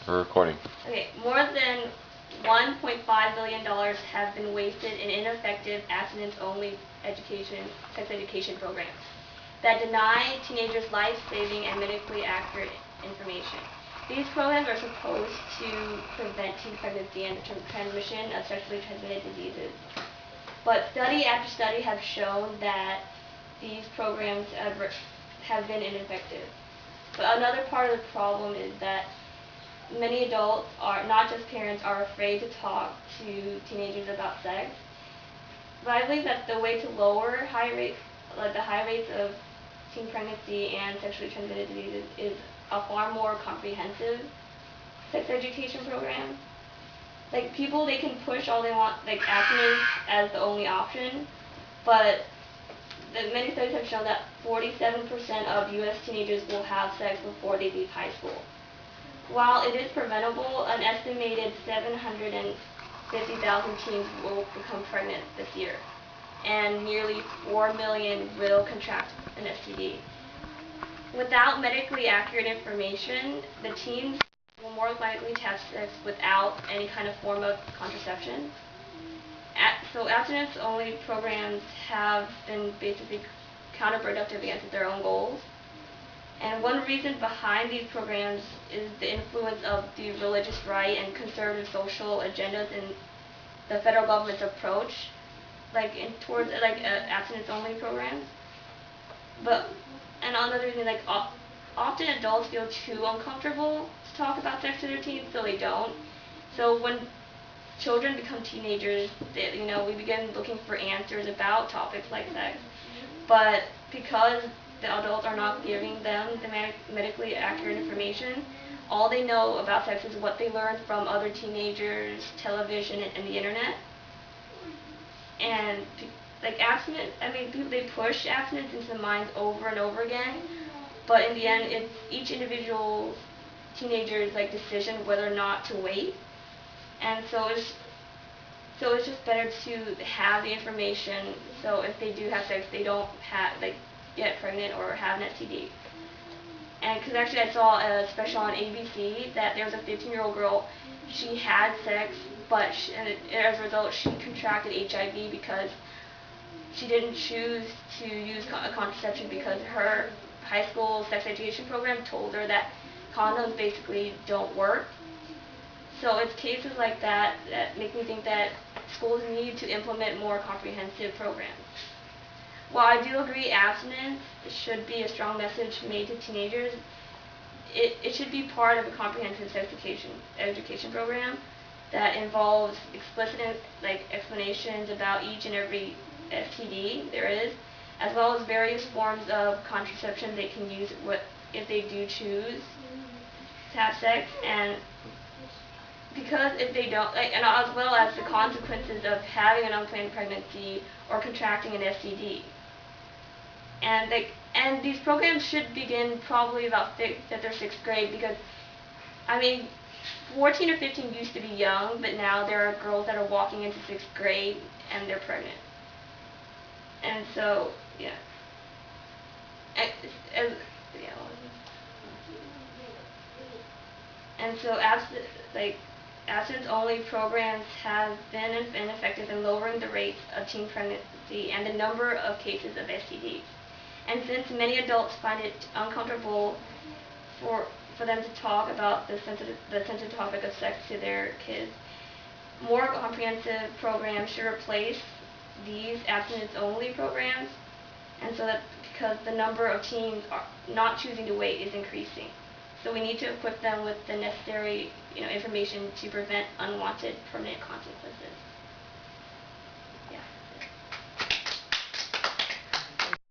We're recording. Okay, more than $1.5 billion have been wasted in ineffective abstinence-only sex education programs that deny teenagers life-saving and medically accurate information. These programs are supposed to prevent teen pregnancy and the transmission of sexually transmitted diseases. But study after study have shown that these programs have been ineffective. But another part of the problem is that many adults, not just parents, are afraid to talk to teenagers about sex. But I believe that the way to lower the high rates of teen pregnancy and sexually transmitted diseases is a far more comprehensive sex education program. Like, people, they can push all they want, like abstinence as the only option, but many studies have shown that 47% of U.S. teenagers will have sex before they leave high school. While it is preventable, an estimated 750,000 teens will become pregnant this year, and nearly 4 million will contract an STD. Without medically accurate information, the teens will more likely to have sex without any kind of form of contraception. So abstinence-only programs have been basically counterproductive against their own goals. And one reason behind these programs is the influence of the religious right and conservative social agendas in the federal government's approach, towards abstinence-only programs. But another reason, often adults feel too uncomfortable to talk about sex to their teens, so they don't. So when children become teenagers, we begin looking for answers about topics like sex. But because the adults are not giving them the medically accurate information, all they know about sex is what they learned from other teenagers, television, and the internet. And abstinence, people, they push abstinence into the minds over and over again, but in the end, it's each individual teenager's decision whether or not to wait. And so it's just better to have the information, so if they do have sex, they don't get pregnant or have an STD. And because actually I saw a special on ABC that there was a 15-year-old girl. She had sex, but as a result, she contracted HIV because she didn't choose to use a contraception because her high school sex education program told her that condoms basically don't work. So it's cases like that that make me think that schools need to implement more comprehensive programs. While I do agree abstinence should be a strong message made to teenagers, it should be part of a comprehensive sex education program that involves explicit explanations about each and every STD there is, as well as various forms of contraception they can use if they do choose to have sex, and because if they don't, and as well as the consequences of having an unplanned pregnancy or contracting an STD. And these programs should begin probably about 5th or 6th grade, because 14 or 15 used to be young, but now there are girls that are walking into 6th grade and they're pregnant. And so, yeah. And so abstinence-only programs have been ineffective in lowering the rates of teen pregnancy and the number of cases of STDs. And since many adults find it uncomfortable for them to talk about the sensitive topic of sex to their kids, more comprehensive programs should replace these abstinence-only programs, and so that because the number of teens not choosing to wait is increasing. So we need to equip them with the necessary information to prevent unwanted permanent consequences.